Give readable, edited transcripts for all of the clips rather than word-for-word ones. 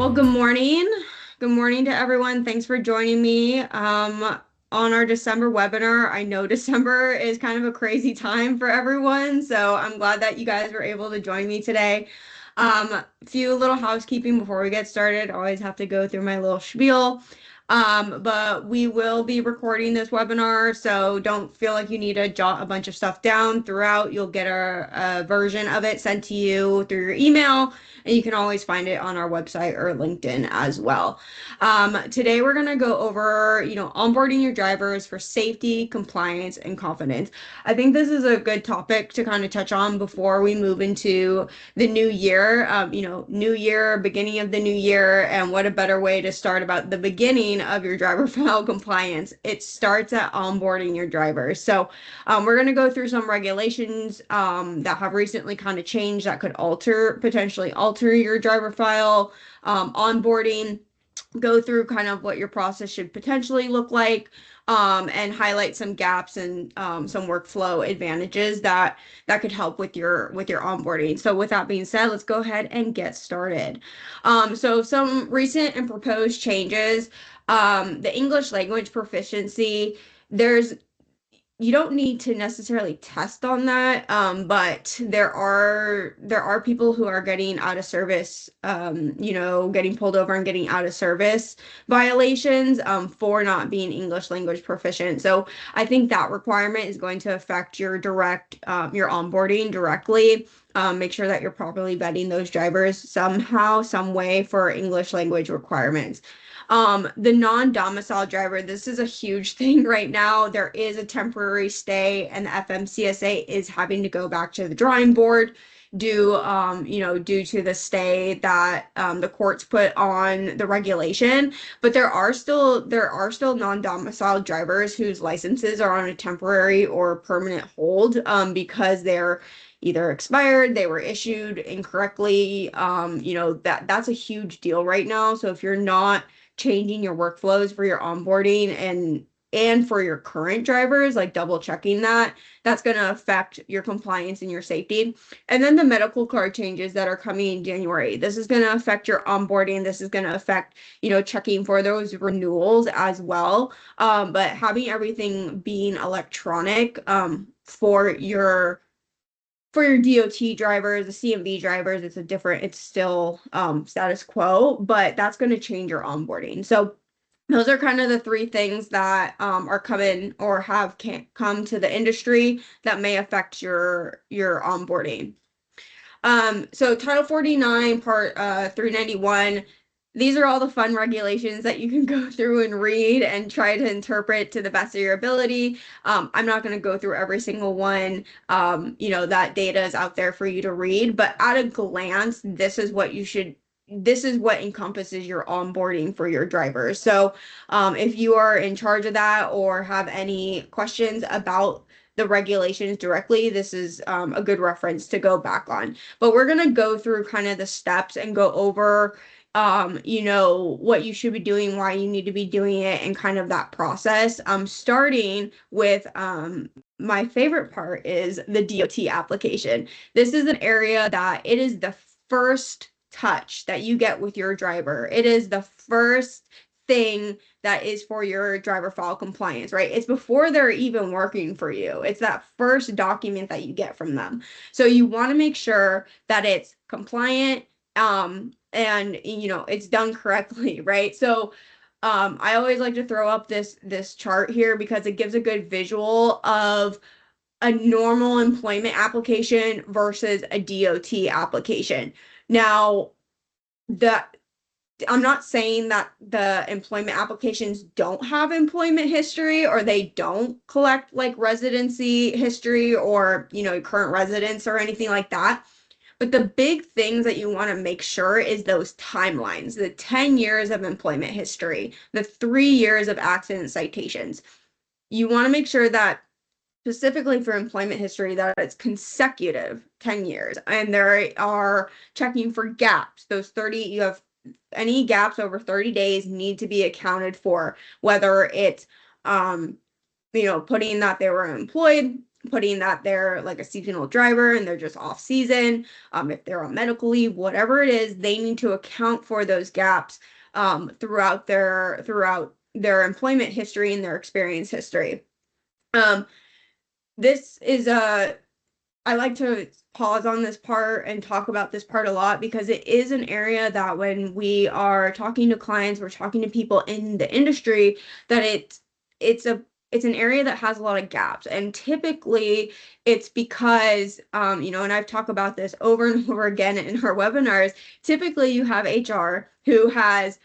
Well, good morning. Good morning to everyone. Thanks for joining me on our December webinar. I know December is kind of a crazy time for everyone, so I'm glad that you guys were able to join me today. Few little housekeeping before we get started. I always have to go through my little spiel. But we will be recording this webinar, so don't feel like you need to jot a bunch of stuff down throughout. You'll get a version of it sent to you through your email, and you can always find it on our website or LinkedIn as well. Today we're going to go over, onboarding your drivers for safety, compliance, and confidence. I think this is a good topic to kind of touch on before we move into the new year. New year, beginning of the new year, and what a better way to start about the beginning of your driver file compliance. It starts at onboarding your drivers. So we're going to go through some regulations that have recently kind of changed that could potentially alter your driver file onboarding, go through kind of what your process should potentially look like, and highlight some gaps and some workflow advantages that could help with your onboarding. So with that being said, let's go ahead and get started. So some recent and proposed changes, the English language proficiency, you don't need to necessarily test on that, but there are people who are getting out of service, getting pulled over and getting out of service violations for not being English language proficient. So I think that requirement is going to affect your your onboarding directly. Make sure that you're properly vetting those drivers somehow, some way for English language requirements. The non-domiciled driver, this is a huge thing right now. There is a temporary stay, and the FMCSA is having to go back to the drawing board due to the stay that the courts put on the regulation. But there are still non-domiciled drivers whose licenses are on a temporary or permanent hold because they're either expired, they were issued incorrectly. That's a huge deal right now. So if you're not changing your workflows for your onboarding and for your current drivers, like double checking that's going to affect your compliance and your safety. And then the medical card changes that are coming in January. This is going to affect your onboarding. This is going to affect, checking for those renewals as well. But having everything being electronic for your DOT drivers, the CMV drivers, it's still status quo, but that's going to change your onboarding. So those are kind of the three things that are coming or can't come to the industry that may affect your onboarding. So Title 49, Part 391, these are all the fun regulations that you can go through and read and try to interpret to the best of your ability. I'm not going to go through every single one. That data is out there for you to read, but at a glance, this is what encompasses your onboarding for your drivers. So if you are in charge of that or have any questions about the regulations directly, this is a good reference to go back on. But we're going to go through kind of the steps and go over what you should be doing, why you need to be doing it, and kind of that process. Starting with my favorite part is the DOT application. This is an area that it is the first touch that you get with your driver. It is the first thing that is for your driver file compliance, right? It's before they're even working for you. It's that first document that you get from them. So you want to make sure that it's compliant, and it's done correctly, right? So I always like to throw up this chart here because it gives a good visual of a normal employment application versus a DOT application. Now, I'm not saying that the employment applications don't have employment history or they don't collect like residency history or, current residence or anything like that. But the big things that you want to make sure is those timelines, the 10 years of employment history, the 3 years of accident citations. You want to make sure that specifically for employment history that it's consecutive 10 years. And there are checking for gaps. You have any gaps over 30 days need to be accounted for, whether it's, putting that they were employed putting that they're like a seasonal driver and they're just off season, if they're on medical leave, whatever it is, they need to account for those gaps throughout their employment history and their experience history. This is I like to pause on this part and talk about this part a lot because it is an area that when we are talking to clients, we're talking to people in the industry, that it's an area that has a lot of gaps. And typically it's because, and I've talked about this over and over again in our webinars, typically you have HR who has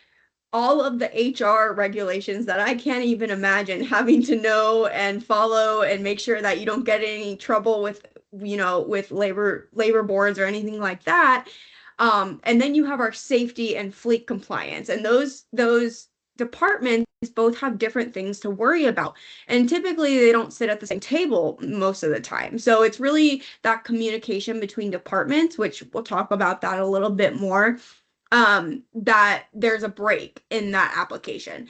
all of the HR regulations that I can't even imagine having to know and follow and make sure that you don't get any trouble with labor boards or anything like that. And then you have our safety and fleet compliance, and those departments both have different things to worry about. And typically they don't sit at the same table most of the time. So it's really that communication between departments, which we'll talk about that a little bit more, that there's a break in that application.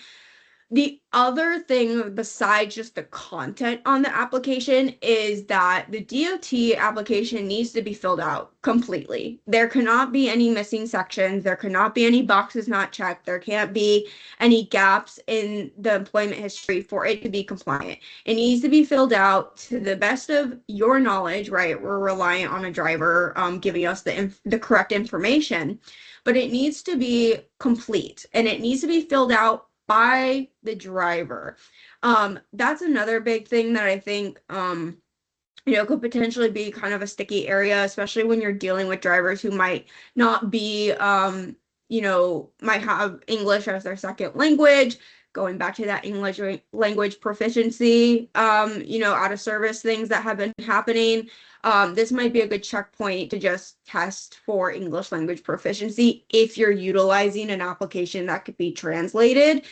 The other thing besides just the content on the application is that the DOT application needs to be filled out completely. There cannot be any missing sections. There cannot be any boxes not checked. There can't be any gaps in the employment history for it to be compliant. It needs to be filled out to the best of your knowledge, right? We're reliant on a driver giving us the correct information, but it needs to be complete and it needs to be filled out by the driver. That's another big thing that I think, could potentially be kind of a sticky area, especially when you're dealing with drivers who might not be, might have English as their second language. Going back to that English language proficiency, out of service things that have been happening. This might be a good checkpoint to just test for English language proficiency if you're utilizing an application that could be translated.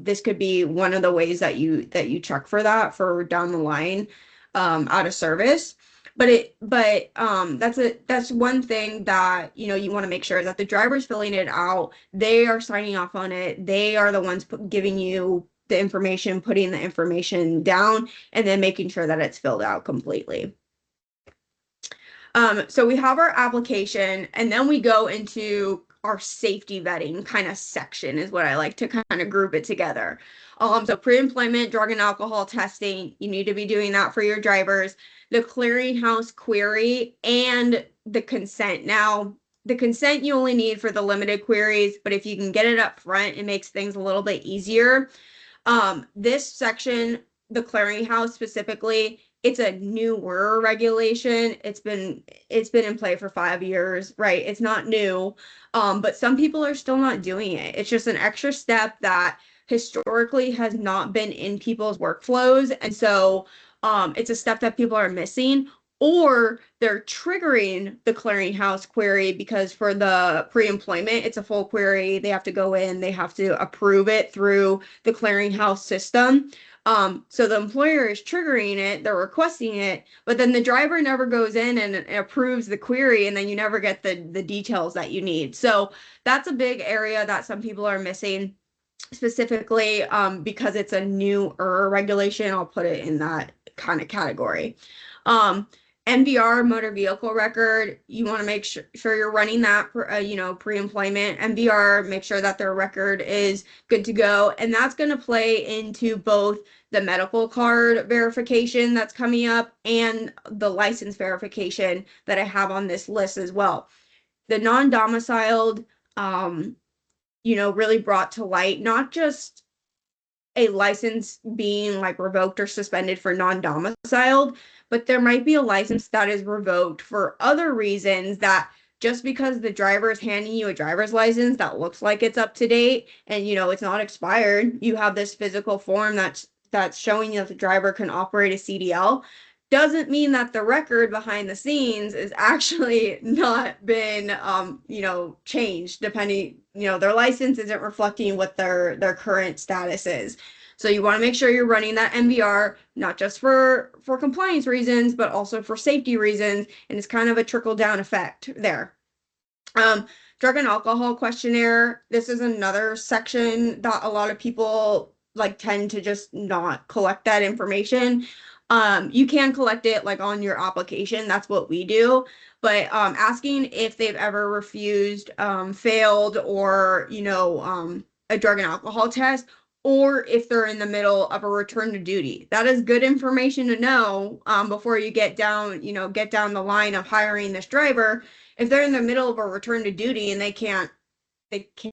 This could be one of the ways that you check for that for down the line out of service. But that's one thing that you want to make sure that the driver's filling it out, they are signing off on it, they are the ones giving you the information, putting the information down, and then making sure that it's filled out completely. So we have our application, and then we go into our safety vetting kind of section is what I like to kind of group it together. So pre-employment drug and alcohol testing, you need to be doing that for your drivers. The clearinghouse query and the consent. Now, the consent you only need for the limited queries, but if you can get it up front, it makes things a little bit easier. This section, the clearinghouse specifically, it's a newer regulation. It's been in play for 5 years, right? It's not new, but some people are still not doing it. It's just an extra step that historically has not been in people's workflows, and so it's a step that people are missing, or they're triggering the clearinghouse query because for the pre-employment, it's a full query. They have to go in, they have to approve it through the clearinghouse system. So the employer is triggering it, they're requesting it, but then the driver never goes in and approves the query, and then you never get the details that you need. So that's a big area that some people are missing, specifically because it's a newer regulation. I'll put it in that kind of category. MVR, motor vehicle record, you want to make sure you're running that for, pre-employment. MVR, make sure that their record is good to go. And that's going to play into both the medical card verification that's coming up and the license verification that I have on this list as well. The non-domiciled, really brought to light, not just a license being like revoked or suspended for non-domiciled, but there might be a license that is revoked for other reasons, that just because the driver is handing you a driver's license that looks like it's up to date and it's not expired, you have this physical form that's showing you that the driver can operate a CDL, doesn't mean that the record behind the scenes is actually not been changed, depending, their license isn't reflecting what their current status is. So you want to make sure you're running that MVR, not just for compliance reasons, but also for safety reasons. And it's kind of a trickle down effect there. Drug and alcohol questionnaire. This is another section that a lot of people tend to just not collect that information. You can collect it like on your application. That's what we do. But asking if they've ever refused, failed, or a drug and alcohol test, or if they're in the middle of a return to duty. That is good information to know before you get down the line of hiring this driver. If they're in the middle of a return to duty and they can't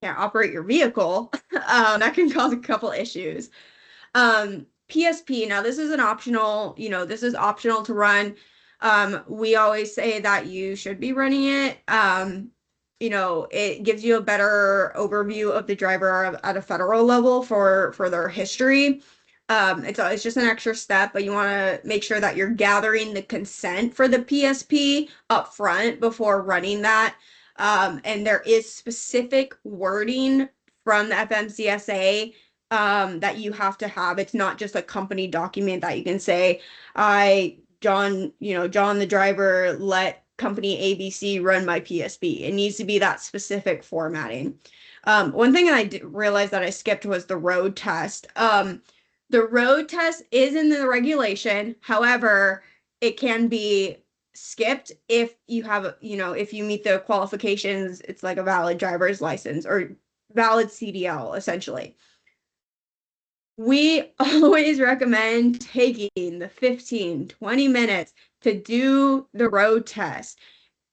operate your vehicle, that can cause a couple issues. PSP, now this is an optional, this is optional to run. We always say that you should be running it. It gives you a better overview of the driver at a federal level for their history. It's just an extra step, but you want to make sure that you're gathering the consent for the PSP up front before running that. And there is specific wording from the FMCSA that you have to have. It's not just a company document that you can say, John the driver, let company ABC run my PSP. It needs to be that specific formatting. One thing I realized that I skipped was the road test. The road test is in the regulation. However, it can be skipped if you have, if you meet the qualifications. It's like a valid driver's license or valid CDL, essentially. We always recommend taking the 15-20 minutes to do the road test,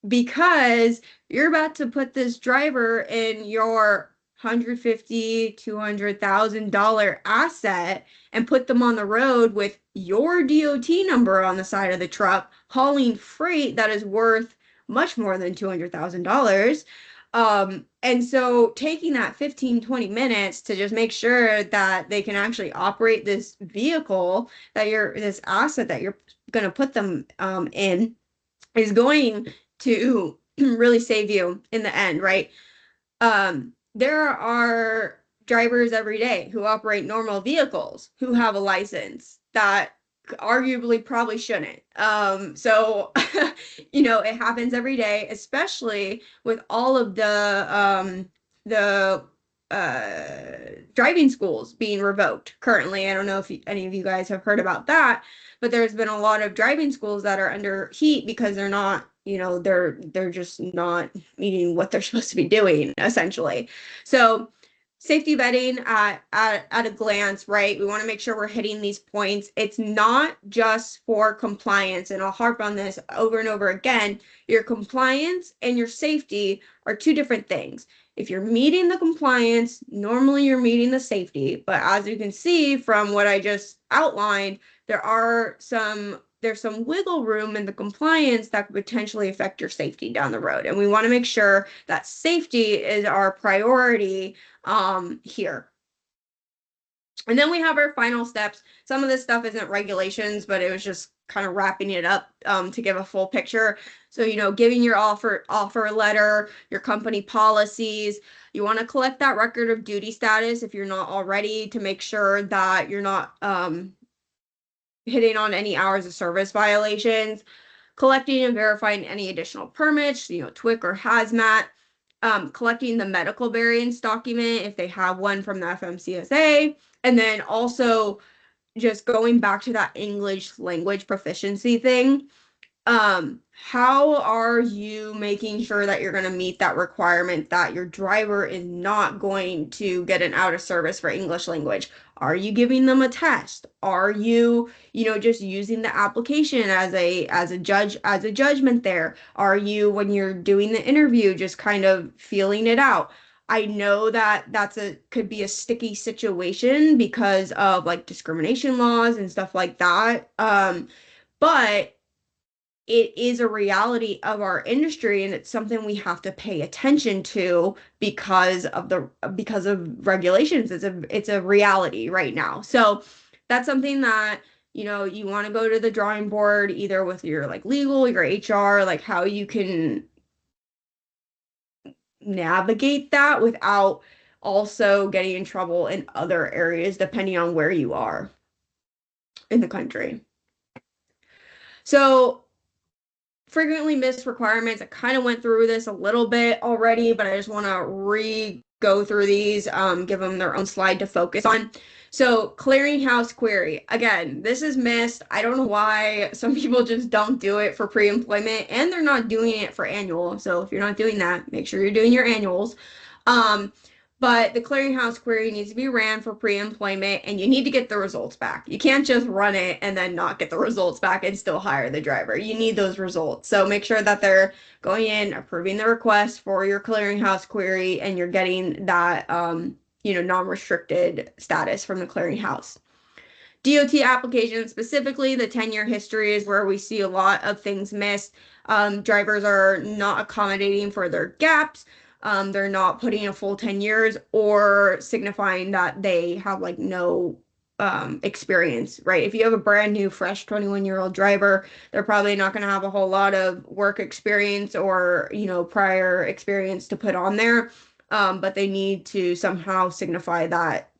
because you're about to put this driver in your $150,000-$200,000 asset and put them on the road with your DOT number on the side of the truck, hauling freight that is worth much more than $200,000. And so taking that 15-20 minutes to just make sure that they can actually operate this vehicle, this asset that you're going to put them in, is going to really save you in the end, right? There are drivers every day who operate normal vehicles who have a license that arguably probably shouldn't. So it happens every day, especially with all of the driving schools being revoked currently. I don't know if any of you guys have heard about that, but there's been a lot of driving schools that are under heat because they're not, they're just not meeting what they're supposed to be doing, essentially. So safety vetting at a glance, right? We want to make sure we're hitting these points. It's not just for compliance, and I'll harp on this over and over again. Your compliance and your safety are two different things. If you're meeting the compliance, normally you're meeting the safety. But as you can see from what I just outlined, there's some wiggle room in the compliance that could potentially affect your safety down the road. And we want to make sure that safety is our priority here. And then we have our final steps. Some of this stuff isn't regulations, but it was just kind of wrapping it up to give a full picture. So, giving your offer letter, your company policies. You want to collect that record of duty status if you're not already, to make sure that you're not hitting on any hours of service violations. Collecting and verifying any additional permits, TWIC or hazmat. Collecting the medical variance document if they have one from the FMCSA. And then also just going back to that English language proficiency thing. How are you making sure that you're going to meet that requirement that your driver is not going to get an out of service for English language? Are you giving them a test? Are you, just using the application as a judgment there? Are you, when you're doing the interview, just kind of feeling it out? I know that could be a sticky situation because of like discrimination laws and stuff like that. But it is a reality of our industry, and it's something we have to pay attention to because of regulations. It's a reality right now. So that's something that, you want to go to the drawing board, either with your like legal, your HR, like how you can navigate that without also getting in trouble in other areas, depending on where you are in the country. So frequently missed requirements. I kind of went through this a little bit already, but I just want to go through these, give them their own slide to focus on. So clearinghouse query, again, this is missed. I don't know why some people just don't do it for pre-employment, and they're not doing it for annual. So if you're not doing that, make sure you're doing your annuals. But the clearinghouse query needs to be ran for pre-employment, and you need to get the results back. You can't just run it and then not get the results back and still hire the driver. You need those results. So make sure that they're going in, approving the request for your clearinghouse query, and you're getting that non-restricted status from the clearinghouse. DOT applications, specifically the 10-year history, is where we see a lot of things missed. Drivers are not accommodating for their gaps. They're not putting a full 10 years or signifying that they have like no experience, right? If you have a brand new, fresh 21-year-old driver, they're probably not going to have a whole lot of work experience or, prior experience to put on there. But they need to somehow signify that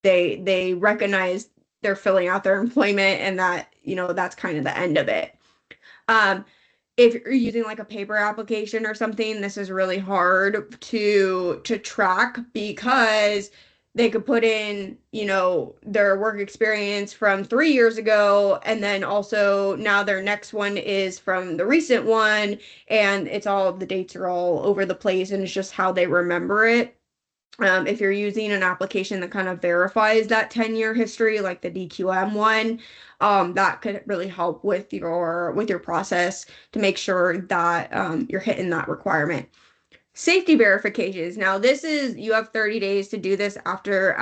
they recognize they're filling out their employment, and that, that's kind of the end of it. If you're using like a paper application or something, this is really hard to track, because they could put in, their work experience from 3 years ago, and then also now their next one is from the recent one, and the dates are all over the place, and it's just how they remember it. If you're using an application that kind of verifies that 10-year history, like the DQM one, that could really help with your process to make sure that you're hitting that requirement. Safety verifications. Now, you have 30 days to do this after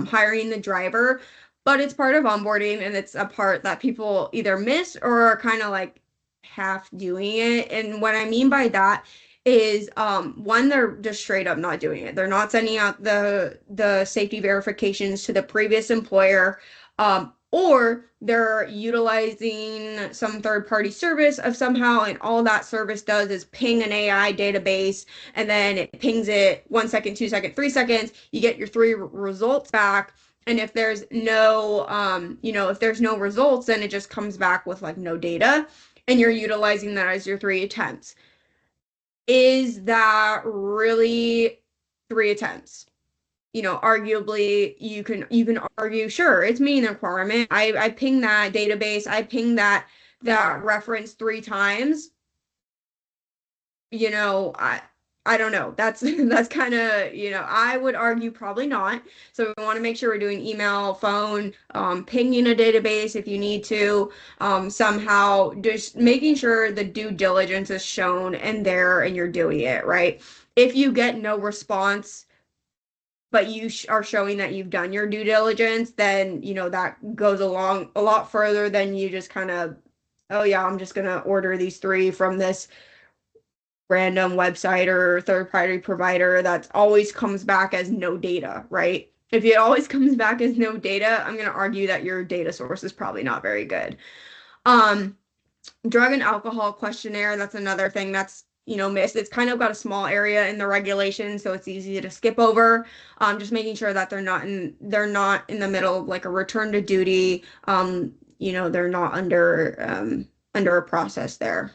hiring the driver, but it's part of onboarding, and it's a part that people either miss or are kind of like half doing it. And what I mean by that is, one, they're just straight up not doing it. They're not sending out the safety verifications to the previous employer, or they're utilizing some third-party service of somehow, and all that service does is ping an AI database, and then it pings it 1 second, 2 seconds, 3 seconds. You get your 3 results back, and if there's no, if there's no results, then it just comes back with like no data, and you're utilizing that as your 3 attempts. Is that really 3 attempts? Arguably, you can argue, sure, it's meeting the requirement. I ping that database, I ping that reference 3 times. I don't know. That's kind of, I would argue probably not. So we want to make sure we're doing email, phone, pinging a database if you need to, somehow just making sure the due diligence is shown and there, and you're doing it, right? If you get no response, but you are showing that you've done your due diligence, then, that goes along a lot further than you just kind of, oh yeah, I'm just going to order these 3 from this random website or third-party provider that always comes back as no data, right? If it always comes back as no data, I'm going to argue that your data source is probably not very good. Drug and alcohol questionnaire, that's another thing that's, missed. It's kind of got a small area in the regulation, so it's easy to skip over. Just making sure that they're not in the middle of like a return to duty. They're not under a process there.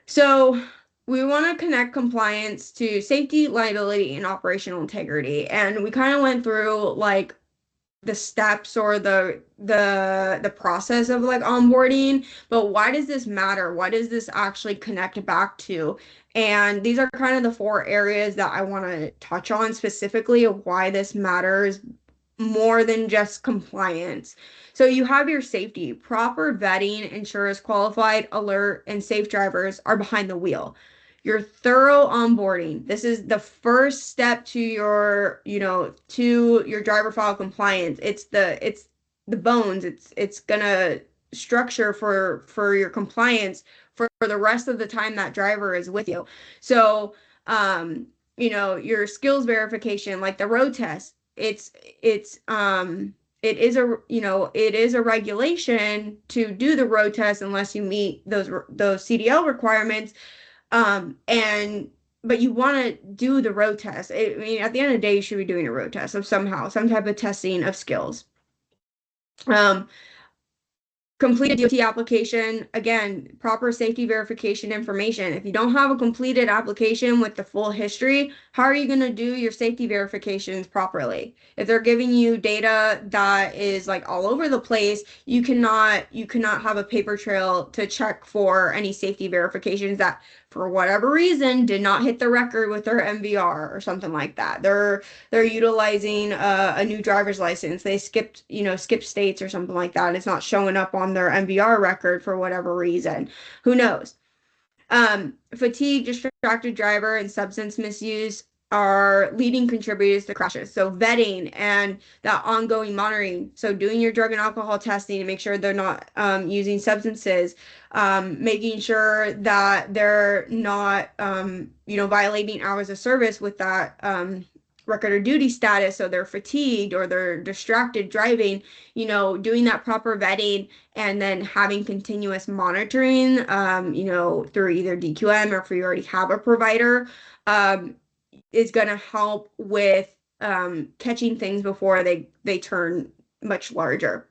So we want to connect compliance to safety, liability, and operational integrity. And we kind of went through like the steps or the process of like onboarding, but why does this matter? What does this actually connect back to? And these are kind of the 4 areas that I want to touch on specifically of why this matters more than just compliance. So you have your safety. Proper vetting ensures qualified, alert, and safe drivers are behind the wheel. Your thorough onboarding. This is the first step to your, to your driver file compliance. It's the bones. It's gonna structure for your compliance for the rest of the time that driver is with you. So, your skills verification, like the road test. It is a regulation to do the road test unless you meet those CDL requirements. But you want to do the road test. At the end of the day, you should be doing a road test of some type of testing of skills. Complete a DOT application. Again, proper safety verification information. If you don't have a completed application with the full history, how are you going to do your safety verifications properly? If they're giving you data that is like all over the place, you cannot have a paper trail to check for any safety verifications that for whatever reason did not hit the record with their MVR or something like that. They're utilizing a new driver's license. They skipped states or something like that. It's not showing up on their MVR record for whatever reason. Who knows? Fatigue, distracted driver, and substance misuse are leading contributors to crashes. So vetting and that ongoing monitoring. So doing your drug and alcohol testing to make sure they're not using substances, making sure that they're not violating hours of service with that record of duty status, so they're fatigued or they're distracted driving, doing that proper vetting and then having continuous monitoring, through either DQM or if you already have a provider, is going to help with catching things before they turn much larger.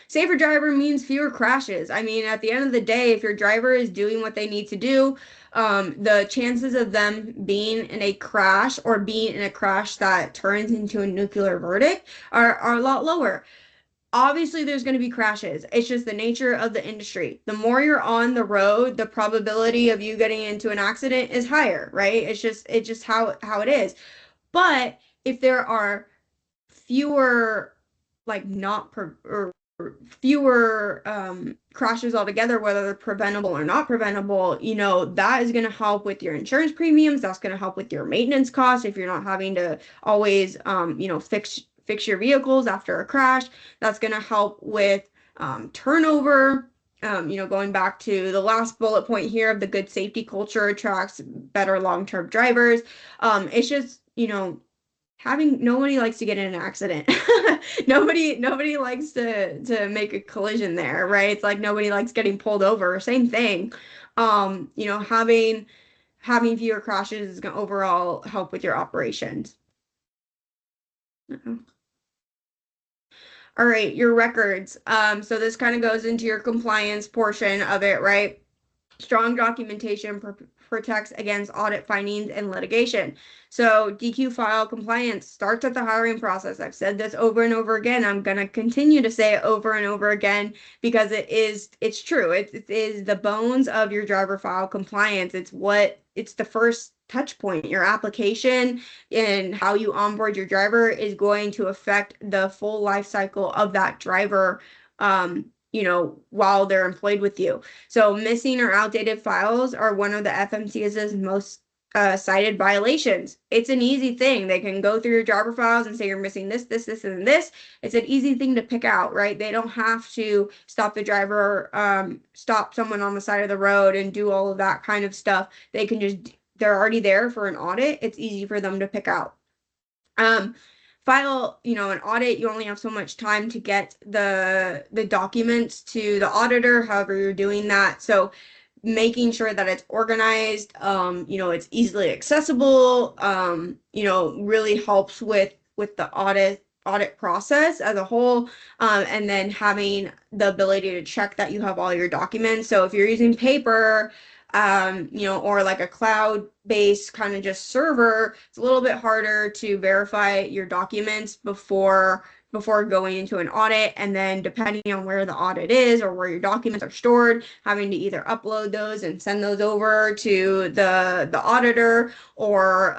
Safer driver means fewer crashes. I mean, at the end of the day, if your driver is doing what they need to do, the chances of them being in a crash or being in a crash that turns into a nuclear verdict are a lot lower. Obviously, there's going to be crashes. It's just the nature of the industry. The more you're on the road, the probability of you getting into an accident is higher, right? It's just how it is. But if there are fewer like not or fewer crashes altogether, whether they're preventable or not preventable, that is going to help with your insurance premiums. That's going to help with your maintenance costs if you're not having to always fix your vehicles after a crash. That's going to help with turnover. Going back to the last bullet point here of the good safety culture attracts better long-term drivers. It's just, nobody likes to get in an accident. Nobody likes to make a collision there, right? It's like nobody likes getting pulled over. Same thing. Having fewer crashes is going to overall help with your operations. All right, your records. So this kind of goes into your compliance portion of it, right? Strong documentation protects against audit findings and litigation. So DQ file compliance starts at the hiring process. I've said this over and over again. I'm going to continue to say it over and over again because it's true. It is the bones of your driver file compliance. It's the first touch point. Your application and how you onboard your driver is going to affect the full life cycle of that driver, while they're employed with you. So missing or outdated files are one of the FMCSA's most cited violations. It's an easy thing. They can go through your driver files and say you're missing this, and this. It's an easy thing to pick out, right? They don't have to stop the driver, stop someone on the side of the road and do all of that kind of stuff. They're already there for an audit. It's easy for them to pick out. File, an audit, you only have so much time to get the documents to the auditor, however you're doing that. So making sure that it's organized, it's easily accessible, really helps with the audit process as a whole, and then having the ability to check that you have all your documents. So if you're using paper, or like a cloud-based kind of just server, it's a little bit harder to verify your documents before going into an audit. And then depending on where the audit is or where your documents are stored, having to either upload those and send those over to the auditor or,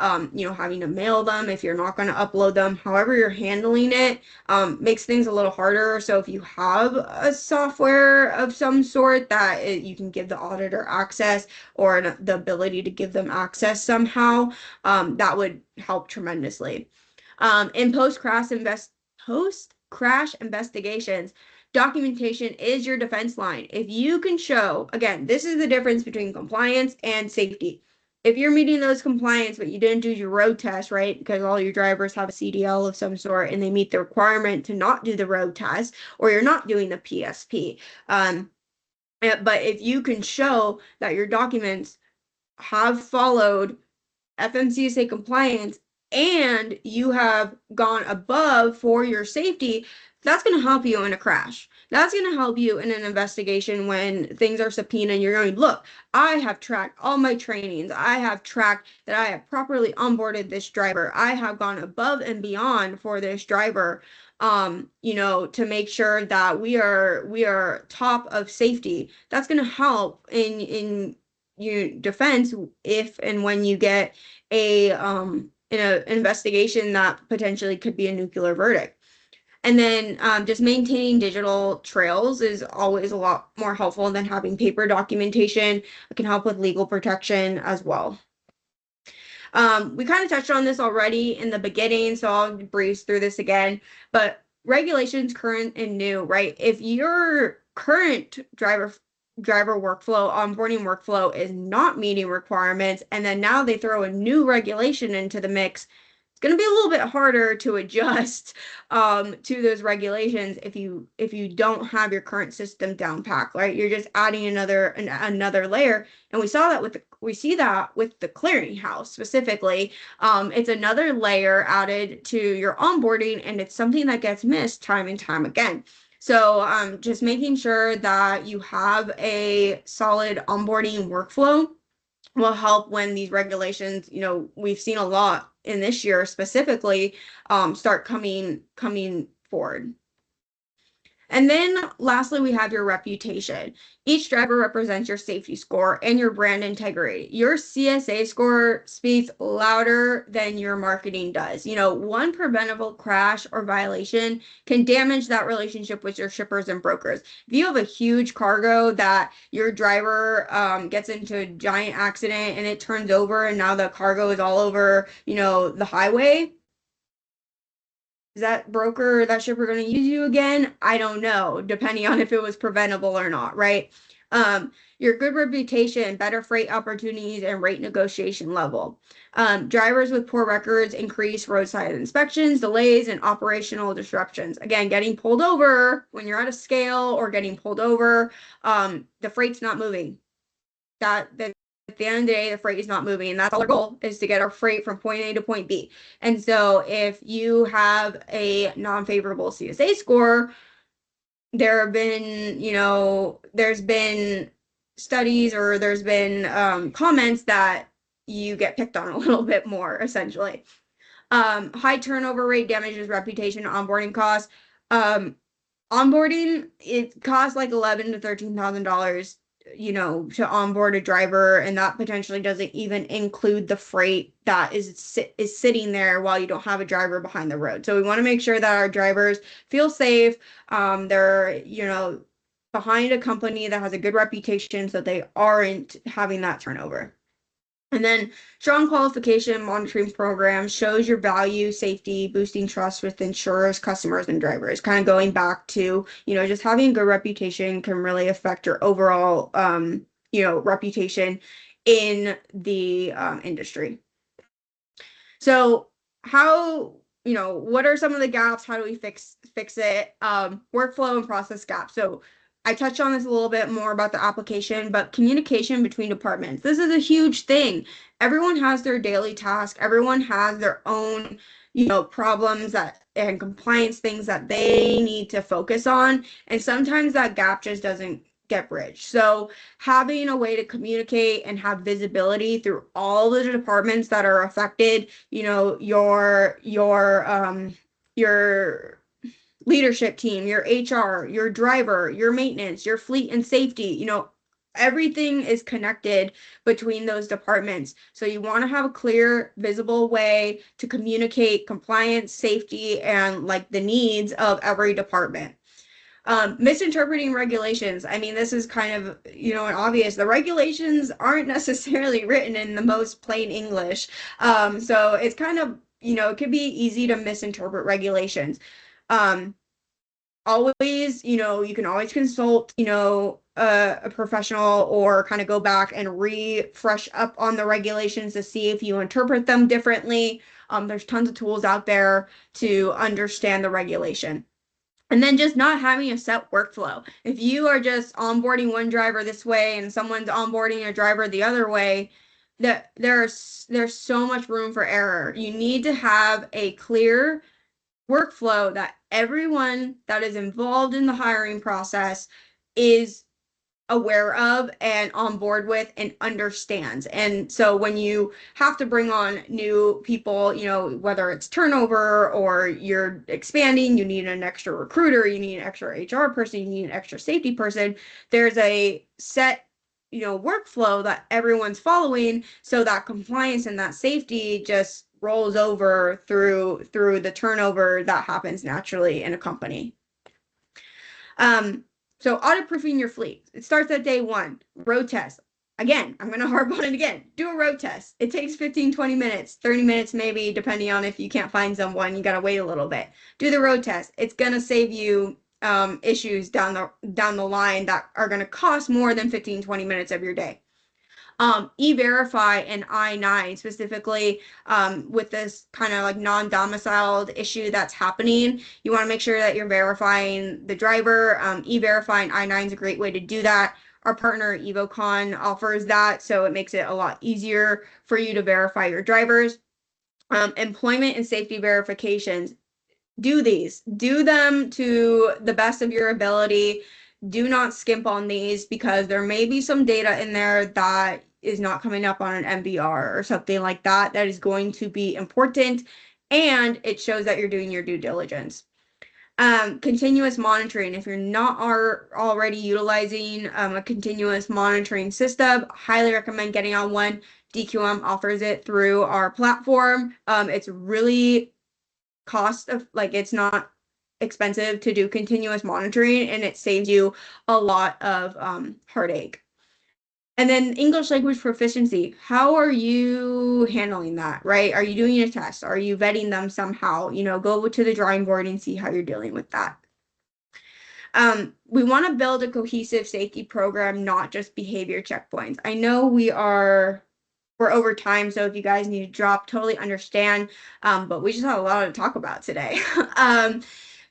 having to mail them if you're not going to upload them. However you're handling it, makes things a little harder. So if you have a software of some sort that you can give the auditor access or the ability to give them access somehow, that would help tremendously. In post-crash investigations, documentation is your defense line. If you can show, again, this is the difference between compliance and safety. If you're meeting those compliance, but you didn't do your road test, right, because all your drivers have a CDL of some sort and they meet the requirement to not do the road test, or you're not doing the PSP. But if you can show that your documents have followed FMCSA compliance and you have gone above for your safety, that's going to help you in a crash. That's going to help you in an investigation when things are subpoenaed and you're going, look, I have tracked all my trainings. I have tracked that I have properly onboarded this driver. I have gone above and beyond for this driver, to make sure that we are top of safety. That's going to help in your defense if and when you get in an investigation that potentially could be a nuclear verdict. And then just maintaining digital trails is always a lot more helpful than having paper documentation. It can help with legal protection as well. We kind of touched on this already in the beginning, so I'll breeze through this again. But regulations, current and new, right? If your current driver workflow, onboarding workflow is not meeting requirements, and then now they throw a new regulation into the mix, going to be a little bit harder to adjust to those regulations if you don't have your current system down packed, right? You're just adding another layer, and we see that with the clearinghouse specifically. It's another layer added to your onboarding, and it's something that gets missed time and time again. So just making sure that you have a solid onboarding workflow will help when these regulations, we've seen a lot in this year specifically, start coming forward. And then lastly, we have your reputation. Each driver represents your safety score and your brand integrity. Your CSA score speaks louder than your marketing does. One preventable crash or violation can damage that relationship with your shippers and brokers. If you have a huge cargo that your driver gets into a giant accident and it turns over and now the cargo is all over, the highway, is that broker or that shipper going to use you again? I don't know, depending on if it was preventable or not, right? Your good reputation, better freight opportunities, and rate negotiation level. Drivers with poor records increase roadside inspections, delays, and operational disruptions. Again, getting pulled over when you're at a scale or getting pulled over, the freight's not moving. At the end of the day, the freight is not moving, and that's all our goal, is to get our freight from point A to point B. And so if you have a non-favorable CSA score, there have been, there's been studies or there's been comments that you get picked on a little bit more, essentially. High turnover rate damages reputation, onboarding costs. Onboarding, it costs like $11,000 to $13,000 to onboard a driver, and that potentially doesn't even include the freight that is sitting there while you don't have a driver behind the road. So we want to make sure that our drivers feel safe. They're behind a company that has a good reputation, so they aren't having that turnover. And then strong qualification monitoring program shows your value, safety, boosting trust with insurers, customers, and drivers. Kind of going back to, just having a good reputation can really affect your overall, reputation in the industry. So how, what are some of the gaps? How do we fix it? Workflow and process gaps. So I touched on this a little bit more about the application, but communication between departments. This is a huge thing. Everyone has their daily task. Everyone has their own, problems and compliance things that they need to focus on. And sometimes that gap just doesn't get bridged. So having a way to communicate and have visibility through all the departments that are affected, your leadership team, your HR, your driver, your maintenance, your fleet and safety, everything is connected between those departments. So you want to have a clear, visible way to communicate compliance, safety, and like the needs of every department. Misinterpreting regulations. I mean, this is kind of, obvious. The regulations aren't necessarily written in the most plain English. So it's kind of, it could be easy to misinterpret regulations. Always, you can always consult, a professional or kind of go back and refresh up on the regulations to see if you interpret them differently. There's tons of tools out there to understand the regulation. And then just not having a set workflow. If you are just onboarding one driver this way and someone's onboarding a driver the other way, there's so much room for error. You need to have a clear workflow that everyone that is involved in the hiring process is aware of and on board with and understands. And so when you have to bring on new people, whether it's turnover or you're expanding, you need an extra recruiter, you need an extra HR person, you need an extra safety person, there's a set workflow that everyone's following, so that compliance and that safety just rolls over through the turnover that happens naturally in a company. So audit proofing your fleet. It starts at day one. Road test. Again, I'm going to harp on it again. Do a road test. It takes 15, 20 minutes, 30 minutes maybe, depending on if you can't find someone. You got to wait a little bit. Do the road test. It's going to save you issues down the line that are going to cost more than 15, 20 minutes of your day. E-Verify and I-9 specifically, with this kind of like non-domiciled issue that's happening. You want to make sure that you're verifying the driver. E-Verify and I-9 is a great way to do that. Our partner EvoCon offers that, so it makes it a lot easier for you to verify your drivers. Employment and safety verifications. Do them to the best of your ability. Do not skimp on these, because there may be some data in there that is not coming up on an MBR or something like that is going to be important, and it shows that you're doing your due diligence. Continuous monitoring. If you're not already utilizing a continuous monitoring system, highly recommend getting on one. DQM offers it through our platform. It's really it's not expensive to do continuous monitoring, and it saves you a lot of heartache. And then English language proficiency. How are you handling that, right? Are you doing a test? Are you vetting them somehow? Go to the drawing board and see how you're dealing with that. We want to build a cohesive safety program, not just behavior checkpoints. I know we're over time, so if you guys need to drop, totally understand. But we just have a lot to talk about today.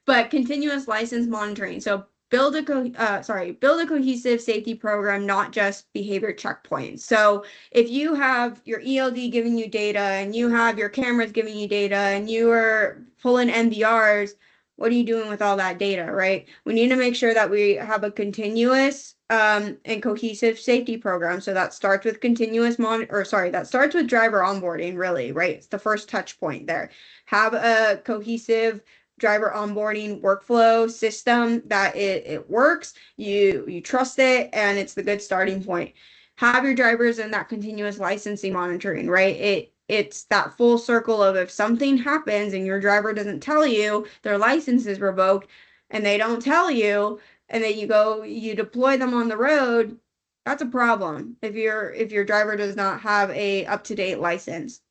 But continuous license monitoring. So build a cohesive safety program, not just behavior checkpoints. So if you have your ELD giving you data, and you have your cameras giving you data, and you are pulling MVRs, what are you doing with all that data, right? We need to make sure that we have a continuous and cohesive safety program. So that starts with that starts with driver onboarding, really, right? It's the first touch point there. Have a cohesive driver onboarding workflow system that it works, you trust it, and it's the good starting point. Have your drivers in that continuous licensing monitoring, right? It's that full circle of, if something happens and your driver doesn't tell you, their license is revoked, and they don't tell you, and then you deploy them on the road, that's a problem if your driver does not have a up-to-date license.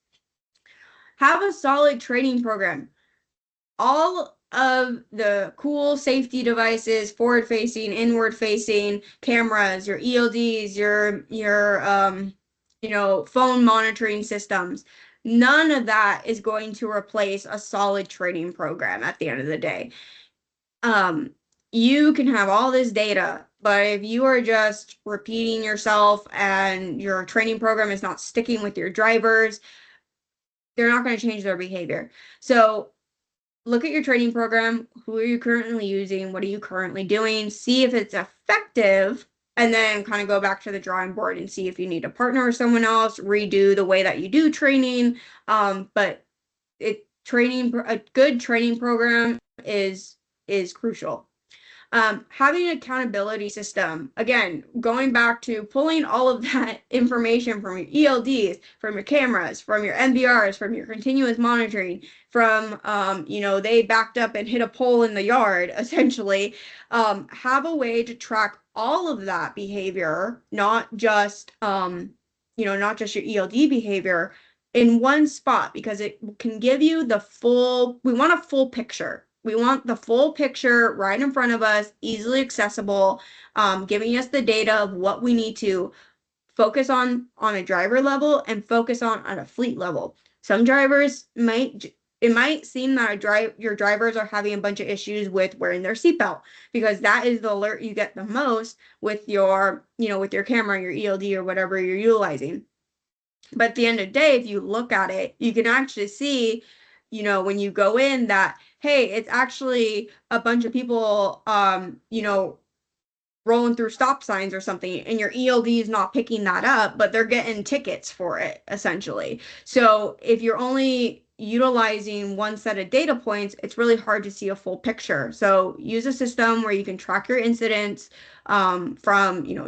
Have a solid training program. All of the cool safety devices, forward-facing, inward-facing cameras, your ELDs, your phone monitoring systems, none of that is going to replace a solid training program at the end of the day. You can have all this data, but if you are just repeating yourself and your training program is not sticking with your drivers, they're not going to change their behavior. So look at your training program. Who are you currently using? What are you currently doing? See if it's effective, and then kind of go back to the drawing board and see if you need to partner with someone else, redo the way that you do training. But a good training program is crucial. Having an accountability system, again, going back to pulling all of that information from your ELDs, from your cameras, from your MVRs, from your continuous monitoring, from, they backed up and hit a pole in the yard, essentially. Have a way to track all of that behavior, not just your ELD behavior, in one spot, because it can give you we want a full picture. We want the full picture right in front of us, easily accessible, giving us the data of what we need to focus on a driver level and focus on a fleet level. Some drivers it might seem that your drivers are having a bunch of issues with wearing their seatbelt, because that is the alert you get the most with your camera, your ELD, or whatever you're utilizing. But at the end of the day, if you look at it, you can actually see, when you go in that, hey, it's actually a bunch of people, rolling through stop signs or something, and your ELD is not picking that up, but they're getting tickets for it, essentially. So if you're only utilizing one set of data points, it's really hard to see a full picture. So use a system where you can track your incidents from,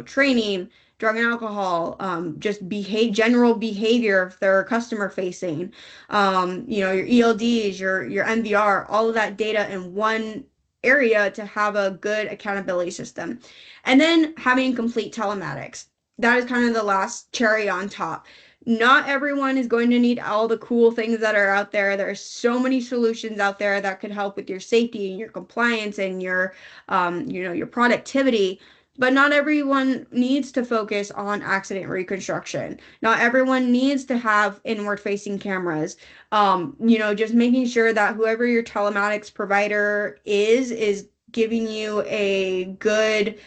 training, drug and alcohol, just general behavior if they're customer facing, your ELDs, your MVR, all of that data in one area to have a good accountability system. And then having complete telematics. That is kind of the last cherry on top. Not everyone is going to need all the cool things that are out there. There are so many solutions out there that could help with your safety and your compliance and your productivity. But not everyone needs to focus on accident reconstruction. Not everyone needs to have inward facing cameras. Just making sure that whoever your telematics provider is giving you a good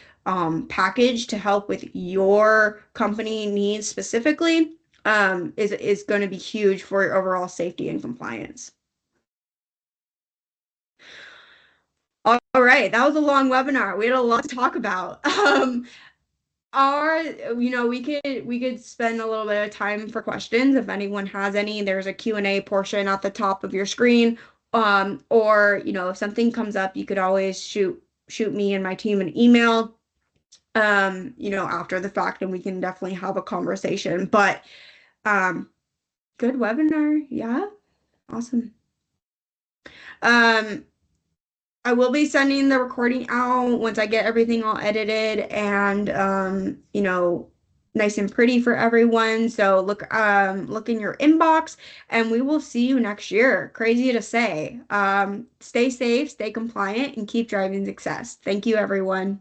package to help with your company needs specifically, is going to be huge for your overall safety and compliance. All right, that was a long webinar. We had a lot to talk about. Our, we could spend a little bit of time for questions if anyone has any. There's a Q&A portion at the top of your screen. Or, if something comes up, you could always shoot me and my team an email, after the fact, and we can definitely have a conversation. But good webinar. Yeah, awesome. Um, I will be sending the recording out once I get everything all edited and nice and pretty for everyone. So look in your inbox and we will see you next year. Crazy to say. Stay safe, stay compliant, and keep driving success. Thank you, everyone.